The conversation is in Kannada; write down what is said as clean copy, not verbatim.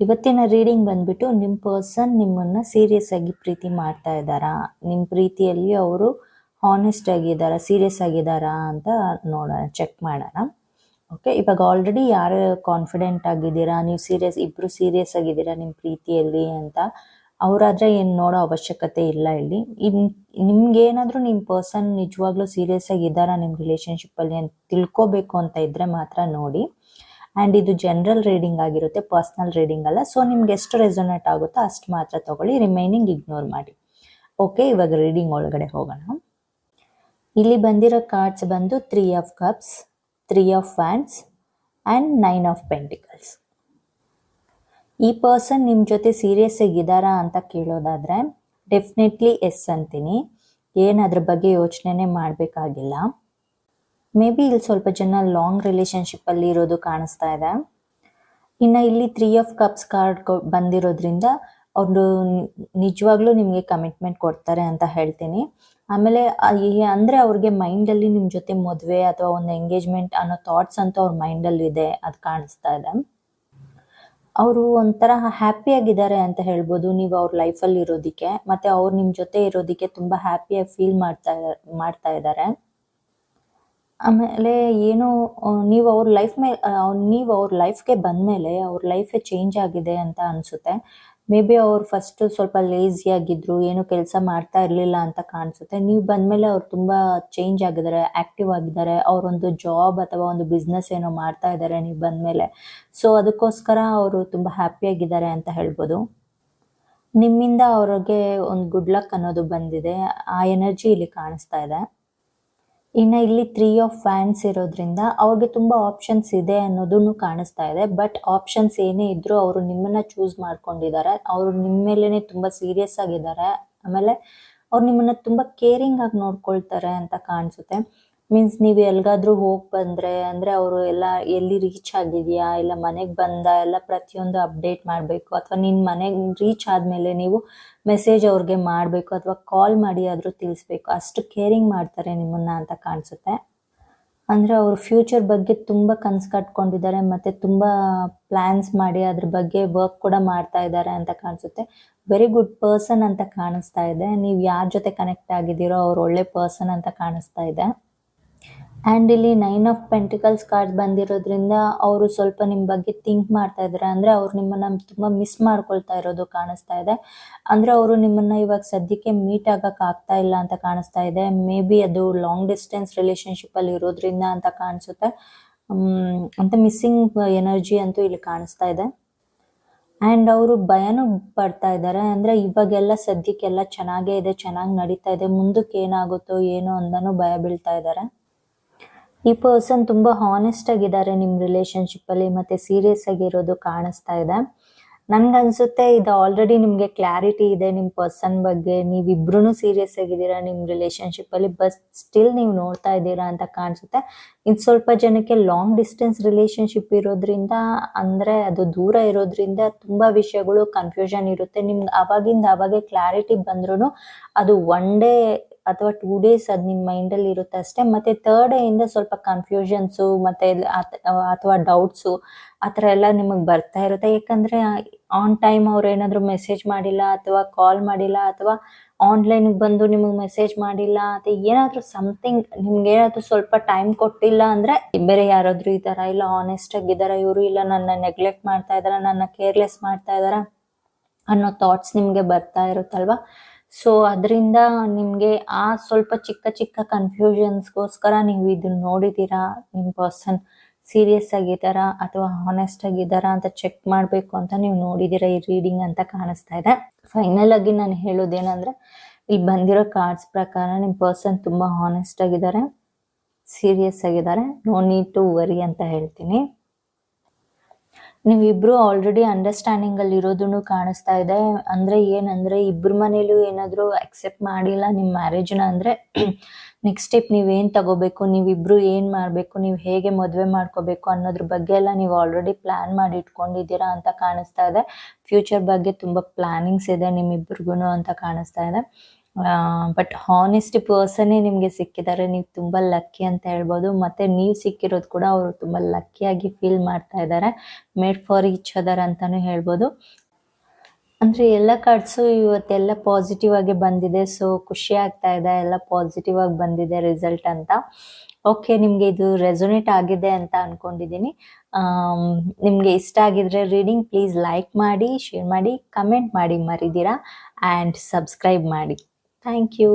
ಇವತ್ತಿನ ರೀಡಿಂಗ್ ಬಂದ್ಬಿಟ್ಟು ನಿಮ್ಮ ಪರ್ಸನ್ ನಿಮ್ಮನ್ನ ಸೀರಿಯಸ್ ಆಗಿ ಪ್ರೀತಿ ಮಾಡ್ತಾ ಇದ್ದಾರಾ, ನಿಮ್ಮ ಪ್ರೀತಿಯಲ್ಲಿ ಅವರು ಹಾನೆಸ್ಟ್ ಆಗಿದ್ದಾರಾ, ಸೀರಿಯಸ್ ಆಗಿದ್ದಾರಾ ಅಂತ ನೋಡೋಣ, ಚೆಕ್ ಮಾಡೋಣ. ಓಕೆ, ಇವಾಗ ಆಲ್ರೆಡಿ ಯಾರು ಕಾನ್ಫಿಡೆಂಟ್ ಆಗಿದ್ದೀರಾ, ನೀವು ಇಬ್ರು ಸೀರಿಯಸ್ ಆಗಿದ್ದೀರಾ ನಿಮ್ಮ ಪ್ರೀತಿಯಲ್ಲಿ ಅಂತ ಅವರಾದ್ರೆ ಏನು ನೋಡೋ ಅವಶ್ಯಕತೆ ಇಲ್ಲ. ಇಲ್ಲಿ ನಿಮ್ಗೇನಾದ್ರೂ ನಿಮ್ಮ ಪರ್ಸನ್ ನಿಜವಾಗ್ಲೂ ಸೀರಿಯಸ್ ಆಗಿದ್ದಾರಾ ನಿಮ್ಮ ರಿಲೇಶನ್ಶಿಪ್ಪಲ್ಲಿ ಅಂತ ತಿಳ್ಕೊಬೇಕು ಅಂತ ಇದ್ರೆ ಮಾತ್ರ ನೋಡಿ. ಆ್ಯಂಡ್ ಇದು ಜನರಲ್ ರೀಡಿಂಗ್ ಆಗಿರುತ್ತೆ, ಪರ್ಸ್ನಲ್ ರೀಡಿಂಗ್ ಅಲ್ಲ. ಸೊ ನಿಮ್ಗೆ ಎಷ್ಟು ರೆಸೊನೇಟ್ ಆಗುತ್ತೋ ಅಷ್ಟು ಮಾತ್ರ ತಗೊಳ್ಳಿ, ರಿಮೈನಿಂಗ್ ಇಗ್ನೋರ್ ಮಾಡಿ. ಓಕೆ, ಇವಾಗ ರೀಡಿಂಗ್ ಒಳಗಡೆ ಹೋಗೋಣ. ಇಲ್ಲಿ ಬಂದಿರೋ ಕಾರ್ಡ್ಸ್ ಬಂದು 3 of cups, 3 of wands and 9 of pentacles. ಈ ಪರ್ಸನ್ ನಿಮ್ಮ ಜೊತೆ ಸೀರಿಯಸ್ ಆಗಿದ್ದಾರಾ ಅಂತ ಕೇಳೋದಾದ್ರೆ ಡೆಫಿನೆಟ್ಲಿ ಎಸ್ ಅಂತೀನಿ. ಅದ್ರ ಬಗ್ಗೆ ಯೋಚನೆ ಮಾಡಬೇಕಾಗಿಲ್ಲ. ಮೇ ಬಿ ಇಲ್ಲಿ ಸ್ವಲ್ಪ ಜನ ಲಾಂಗ್ ರಿಲೇಶನ್ಶಿಪ್ಪಲ್ಲಿ ಇರೋದು ಕಾಣಿಸ್ತಾ ಇದೆ. ಇನ್ನು ಇಲ್ಲಿ 3 ಆಫ್ ಕಪ್ಸ್ ಕಾರ್ಡ್ ಬಂದಿರೋದ್ರಿಂದ ಅವರು ನಿಜವಾಗ್ಲೂ ನಿಮಗೆ ಕಮಿಟ್ಮೆಂಟ್ ಕೊಡ್ತಾರೆ ಅಂತ ಹೇಳ್ತೀನಿ. ಆಮೇಲೆ ಅಂದರೆ ಅವ್ರಿಗೆ ಮೈಂಡಲ್ಲಿ ನಿಮ್ಮ ಜೊತೆ ಮದುವೆ ಅಥವಾ ಒಂದು ಎಂಗೇಜ್ಮೆಂಟ್ ಅನ್ನೋ ಥಾಟ್ಸ್ ಅಂತೂ ಅವ್ರ ಮೈಂಡಲ್ಲಿ ಇದೆ, ಅದು ಕಾಣಿಸ್ತಾ ಇದೆ. ಅವರು ಒಂಥರ ಹ್ಯಾಪಿಯಾಗಿದ್ದಾರೆ ಅಂತ ಹೇಳ್ಬೋದು ನೀವು ಅವ್ರ ಲೈಫಲ್ಲಿ ಇರೋದಕ್ಕೆ, ಮತ್ತು ಅವ್ರು ನಿಮ್ಮ ಜೊತೆ ಇರೋದಕ್ಕೆ ತುಂಬ ಹ್ಯಾಪಿಯಾಗಿ ಫೀಲ್ ಮಾಡ್ತಾ ಇದ್ದಾರೆ. ಆಮೇಲೆ ಏನು ನೀವು ಅವ್ರ ಲೈಫ್ಗೆ ಬಂದಮೇಲೆ ಅವ್ರ ಲೈಫೇ ಚೇಂಜ್ ಆಗಿದೆ ಅಂತ ಅನಿಸುತ್ತೆ. ಮೇ ಬಿ ಅವ್ರು ಫಸ್ಟು ಸ್ವಲ್ಪ ಲೇಝಿ ಆಗಿದ್ರು, ಏನು ಕೆಲಸ ಮಾಡ್ತಾ ಇರಲಿಲ್ಲ ಅಂತ ಕಾಣಿಸುತ್ತೆ. ನೀವು ಬಂದಮೇಲೆ ಅವ್ರು ತುಂಬ ಚೇಂಜ್ ಆಗಿದ್ದಾರೆ, ಆ್ಯಕ್ಟಿವ್ ಆಗಿದ್ದಾರೆ. ಅವರೊಂದು ಜಾಬ್ ಅಥವಾ ಒಂದು ಬಿಸ್ನೆಸ್ ಏನೋ ಮಾಡ್ತಾ ಇದ್ದಾರೆ ನೀವು ಬಂದಮೇಲೆ. ಸೊ ಅದಕ್ಕೋಸ್ಕರ ಅವರು ತುಂಬ ಹ್ಯಾಪಿಯಾಗಿದ್ದಾರೆ ಅಂತ ಹೇಳ್ಬೋದು. ನಿಮ್ಮಿಂದ ಅವ್ರಿಗೆ ಒಂದು ಗುಡ್ ಲಕ್ ಅನ್ನೋದು ಬಂದಿದೆ, ಆ ಎನರ್ಜಿ ಇಲ್ಲಿ ಕಾಣಿಸ್ತಾ ಇದೆ. ಇನ್ನು ಇಲ್ಲಿ 3 ಆಫ್ ವ್ಯಾಂಡ್ಸ್ ಇರೋದ್ರಿಂದ ಅವ್ರಿಗೆ ತುಂಬ ಆಪ್ಷನ್ಸ್ ಇದೆ ಅನ್ನೋದನ್ನು ಕಾಣಿಸ್ತಾ ಇದೆ. ಬಟ್ ಆಪ್ಷನ್ಸ್ ಏನೇ ಇದ್ರೂ ಅವರು ನಿಮ್ಮನ್ನ ಚೂಸ್ ಮಾಡ್ಕೊಂಡಿದ್ದಾರೆ. ಅವರು ನಿಮ್ಮ ಮೇಲೇ ತುಂಬ ಸೀರಿಯಸ್ ಆಗಿದ್ದಾರೆ. ಆಮೇಲೆ ಅವ್ರು ನಿಮ್ಮನ್ನ ತುಂಬ ಕೇರಿಂಗ್ ಆಗಿ ನೋಡ್ಕೊಳ್ತಾರೆ ಅಂತ ಕಾಣಿಸುತ್ತೆ. ಮೀನ್ಸ್ ನೀವು ಎಲ್ಲಿಗಾದ್ರೂ ಹೋಗಿ ಬಂದರೆ ಅಂದರೆ ಅವರು ಎಲ್ಲ ಎಲ್ಲಿ ರೀಚ್ ಆಗಿದೆಯಾ, ಇಲ್ಲ ಮನೆಗೆ ಬಂದ, ಎಲ್ಲ ಪ್ರತಿಯೊಂದು ಅಪ್ಡೇಟ್ ಮಾಡಬೇಕು. ಅಥವಾ ನಿನ್ನ ಮನೆಗೆ ರೀಚ್ ಆದಮೇಲೆ ನೀವು ಮೆಸೇಜ್ ಅವ್ರಿಗೆ ಮಾಡಬೇಕು ಅಥವಾ ಕಾಲ್ ಮಾಡಿ ಆದರೂ ತಿಳಿಸ್ಬೇಕು. ಅಷ್ಟು ಕೇರಿಂಗ್ ಮಾಡ್ತಾರೆ ನಿಮ್ಮನ್ನ ಅಂತ ಕಾಣಿಸುತ್ತೆ. ಅಂದರೆ ಅವರು ಫ್ಯೂಚರ್ ಬಗ್ಗೆ ತುಂಬ ಕನಸು ಕಟ್ಕೊಂಡಿದ್ದಾರೆ ಮತ್ತು ತುಂಬ ಪ್ಲ್ಯಾನ್ಸ್ ಮಾಡಿ ಅದ್ರ ಬಗ್ಗೆ ವರ್ಕ್ ಕೂಡ ಮಾಡ್ತಾ ಇದ್ದಾರೆ ಅಂತ ಕಾಣಿಸುತ್ತೆ. ವೆರಿ ಗುಡ್ ಪರ್ಸನ್ ಅಂತ ಕಾಣಿಸ್ತಾ ಇದೆ. ನೀವು ಯಾರ ಜೊತೆ ಕನೆಕ್ಟ್ ಆಗಿದ್ದೀರೋ ಅವ್ರು ಒಳ್ಳೆ ಪರ್ಸನ್ ಅಂತ ಕಾಣಿಸ್ತಾ ಇದೆ. ಆ್ಯಂಡ್ ಇಲ್ಲಿ 9 ಆಫ್ ಪೆಂಟಿಕಲ್ಸ್ ಕಾರ್ಡ್ ಬಂದಿರೋದ್ರಿಂದ ಅವರು ಸ್ವಲ್ಪ ನಿಮ್ಮ ಬಗ್ಗೆ ಥಿಂಕ್ ಮಾಡ್ತಾ ಇದ್ದಾರೆ. ಅಂದರೆ ಅವ್ರು ನಿಮ್ಮನ್ನು ತುಂಬ ಮಿಸ್ ಮಾಡ್ಕೊಳ್ತಾ ಇರೋದು ಕಾಣಿಸ್ತಾ ಇದೆ. ಅಂದರೆ ಅವರು ನಿಮ್ಮನ್ನು ಇವಾಗ ಸದ್ಯಕ್ಕೆ ಮೀಟ್ ಆಗ್ತಾ ಇಲ್ಲ ಅಂತ ಕಾಣಿಸ್ತಾ ಇದೆ. ಮೇ ಬಿ ಅದು ಲಾಂಗ್ ಡಿಸ್ಟೆನ್ಸ್ ರಿಲೇಶನ್ಶಿಪ್ಪಲ್ಲಿ ಇರೋದ್ರಿಂದ ಅಂತ ಕಾಣಿಸುತ್ತೆ. ಅಂತ ಮಿಸ್ಸಿಂಗ್ ಎನರ್ಜಿ ಅಂತೂ ಇಲ್ಲಿ ಕಾಣಿಸ್ತಾ ಇದೆ. ಆ್ಯಂಡ್ ಅವರು ಭಯನೂ ಪಡ್ತಾ ಇದ್ದಾರೆ. ಅಂದರೆ ಇವಾಗೆಲ್ಲ ಸದ್ಯಕ್ಕೆಲ್ಲ ಚೆನ್ನಾಗೇ ಇದೆ, ಚೆನ್ನಾಗಿ ನಡೀತಾ ಇದೆ, ಮುಂದಕ್ಕೆ ಏನಾಗುತ್ತೋ ಏನೋ ಅಂದನೂ ಭಯ ಬೀಳ್ತಾ ಇದ್ದಾರೆ. ಈ ಪರ್ಸನ್ ತುಂಬ ಹಾನೆಸ್ಟ್ ಆಗಿದ್ದಾರೆ ನಿಮ್ಮ ರಿಲೇಶನ್ಶಿಪ್ಪಲ್ಲಿ ಮತ್ತು ಸೀರಿಯಸ್ ಆಗಿರೋದು ಕಾಣಿಸ್ತಾ ಇದೆ. ನನಗನ್ಸುತ್ತೆ ಇದು ಆಲ್ರೆಡಿ ನಿಮಗೆ ಕ್ಲಾರಿಟಿ ಇದೆ ನಿಮ್ಮ ಪರ್ಸನ್ ಬಗ್ಗೆ. ನೀವಿಬ್ರು ಸೀರಿಯಸ್ ಆಗಿದ್ದೀರಾ ನಿಮ್ಮ ರಿಲೇಶನ್ಶಿಪ್ಪಲ್ಲಿ, ಬಟ್ ಸ್ಟಿಲ್ ನೀವು ನೋಡ್ತಾ ಇದ್ದೀರಾ ಅಂತ ಕಾಣಿಸುತ್ತೆ. ಇದು ಸ್ವಲ್ಪ ಜನಕ್ಕೆ ಲಾಂಗ್ ಡಿಸ್ಟೆನ್ಸ್ ರಿಲೇಶನ್ಶಿಪ್ ಇರೋದ್ರಿಂದ, ಅಂದರೆ ಅದು ದೂರ ಇರೋದ್ರಿಂದ ತುಂಬ ವಿಷಯಗಳು ಕನ್ಫ್ಯೂಷನ್ ಇರುತ್ತೆ. ನಿಮ್ಗೆ ಅವಾಗೇ ಕ್ಲಾರಿಟಿ ಬಂದ್ರೂ ಅದು 1 ಡೇ ಅಥವಾ 2 ಡೇಸ್ ಅದು ನಿಮ್ಮ ಮೈಂಡಲ್ಲಿ ಇರುತ್ತೆ ಅಷ್ಟೇ. ಮತ್ತು 3rd ಡೇಯಿಂದ ಸ್ವಲ್ಪ ಕನ್ಫ್ಯೂಷನ್ಸು ಮತ್ತು ಅಥವಾ ಡೌಟ್ಸು ಆ ಥರ ಎಲ್ಲ ನಿಮಗೆ ಬರ್ತಾ ಇರುತ್ತೆ. ಯಾಕಂದರೆ ಆನ್ ಟೈಮ್ ಅವ್ರು ಏನಾದರೂ ಮೆಸೇಜ್ ಮಾಡಿಲ್ಲ ಅಥವಾ ಕಾಲ್ ಮಾಡಿಲ್ಲ ಅಥವಾ ಆನ್ಲೈನಿಗೆ ಬಂದು ನಿಮಗೆ ಮೆಸೇಜ್ ಮಾಡಿಲ್ಲ ಅಥವಾ ಏನಾದರೂ ಸಮಥಿಂಗ್ ನಿಮ್ಗೇನಾದರೂ ಸ್ವಲ್ಪ ಟೈಮ್ ಕೊಟ್ಟಿಲ್ಲ ಅಂದರೆ ಬೇರೆ ಯಾರಾದರೂ ಈ ಥರ ಇಲ್ಲ ಆನೆಸ್ಟ್ ಆಗಿದ್ದಾರೆ ಇವರು, ಇಲ್ಲ ನನ್ನ ನೆಗ್ಲೆಕ್ಟ್ ಮಾಡ್ತಾ ಇದ್ದಾರೆ, ನನ್ನ ಕೇರ್ಲೆಸ್ ಮಾಡ್ತಾ ಇದ್ದಾರೆ ಅನ್ನೋ ಥಾಟ್ಸ್ ನಿಮಗೆ ಬರ್ತಾ ಇರುತ್ತಲ್ವ. ಸೊ ಅದರಿಂದ ನಿಮಗೆ ಆ ಸ್ವಲ್ಪ ಚಿಕ್ಕ ಕನ್ಫ್ಯೂಷನ್ಸ್ಗೋಸ್ಕರ ನೀವು ಇದನ್ನ ನೋಡಿದ್ದೀರಾ. ನಿಮ್ಮ ಪರ್ಸನ್ ಸೀರಿಯಸ್ ಆಗಿದ್ದಾರಾ ಅಥವಾ ಹಾನೆಸ್ಟ್ ಆಗಿದ್ದಾರಾ ಅಂತ ಚೆಕ್ ಮಾಡಬೇಕು ಅಂತ ನೀವು ನೋಡಿದ್ದೀರಾ ಈ ರೀಡಿಂಗ್ ಅಂತ ಕಾಣಿಸ್ತಾ ಇದೆ. ಫೈನಲ್ ಆಗಿ ನಾನು ಹೇಳೋದೇನೆಂದರೆ, ಇಲ್ಲಿ ಬಂದಿರೋ ಕಾರ್ಡ್ಸ್ ಪ್ರಕಾರ ನಿಮ್ಮ ಪರ್ಸನ್ ತುಂಬ ಹಾನೆಸ್ಟ್ ಆಗಿದ್ದಾರೆ, ಸೀರಿಯಸ್ ಆಗಿದ್ದಾರೆ, ನೋ ನೀಡ್ ಟು ವರಿ ಅಂತ ಹೇಳ್ತೀನಿ. ನೀವಿಬ್ರು ಆಲ್ರೆಡಿ ಅಂಡರ್ಸ್ಟ್ಯಾಂಡಿಂಗಲ್ಲಿ ಇರೋದನ್ನು ಕಾಣಿಸ್ತಾ ಇದೆ. ಅಂದರೆ ಏನಂದರೆ ಇಬ್ಬರ ಮನೇಲೂ ಏನಾದರೂ ಅಕ್ಸೆಪ್ಟ್ ಮಾಡಿಲ್ಲ ನಿಮ್ಮ ಮ್ಯಾರೇಜ್ನ ಅಂದರೆ ನೆಕ್ಸ್ಟ್ ಸ್ಟೆಪ್ ನೀವೇನು ತಗೋಬೇಕು, ನೀವಿಬ್ರು ಏನು ಮಾಡಬೇಕು, ನೀವು ಹೇಗೆ ಮದುವೆ ಮಾಡ್ಕೋಬೇಕು ಅನ್ನೋದ್ರ ಬಗ್ಗೆ ಎಲ್ಲ ನೀವು ಆಲ್ರೆಡಿ ಪ್ಲ್ಯಾನ್ ಮಾಡಿ ಇಟ್ಕೊಂಡಿದ್ದೀರಾ ಅಂತ ಕಾಣಿಸ್ತಾ ಇದೆ. ಫ್ಯೂಚರ್ ಬಗ್ಗೆ ತುಂಬ ಪ್ಲ್ಯಾನಿಂಗ್ಸ್ ಇದೆ ನಿಮ್ಮಿಬ್ರಿಗೂ ಅಂತ ಕಾಣಿಸ್ತಾ ಇದೆ. ಬಟ್ ಹಾನೆಸ್ಟ್ ಪರ್ಸನ್ನೇ ನಿಮಗೆ ಸಿಕ್ಕಿದ್ದಾರೆ. ನೀವು ತುಂಬ ಲಕ್ಕಿ ಅಂತ ಹೇಳ್ಬೋದು. ಮತ್ತು ನೀವು ಸಿಕ್ಕಿರೋದು ಕೂಡ ಅವರು ತುಂಬ ಲಕ್ಕಿಯಾಗಿ ಫೀಲ್ ಮಾಡ್ತಾ ಇದ್ದಾರೆ. ಮೇಡ್ ಫಾರ್ ಈಚ್ ಅದರ್ ಅಂತಲೂ ಹೇಳ್ಬೋದು. ಅಂದರೆ ಎಲ್ಲ ಕಾರ್ಡ್ಸು ಇವತ್ತೆಲ್ಲ ಪಾಸಿಟಿವ್ ಆಗಿ ಬಂದಿದೆ. ಸೊ ಖುಷಿ ಆಗ್ತಾ ಇದೆ, ಎಲ್ಲ ಪಾಸಿಟಿವ್ ಆಗಿ ಬಂದಿದೆ ರಿಸಲ್ಟ್ ಅಂತ. ಓಕೆ, ನಿಮಗೆ ಇದು ರೆಸೊನೇಟ್ ಆಗಿದೆ ಅಂತ ಅಂದ್ಕೊಂಡಿದ್ದೀನಿ. ನಿಮಗೆ ಇಷ್ಟ ಆಗಿದ್ರೆ ರೀಡಿಂಗ್ ಪ್ಲೀಸ್ ಲೈಕ್ ಮಾಡಿ, ಶೇರ್ ಮಾಡಿ, ಕಮೆಂಟ್ ಮಾಡಿ ಮರಿದಿರಾ, ಆ್ಯಂಡ್ ಸಬ್ಸ್ಕ್ರೈಬ್ ಮಾಡಿ. Thank you.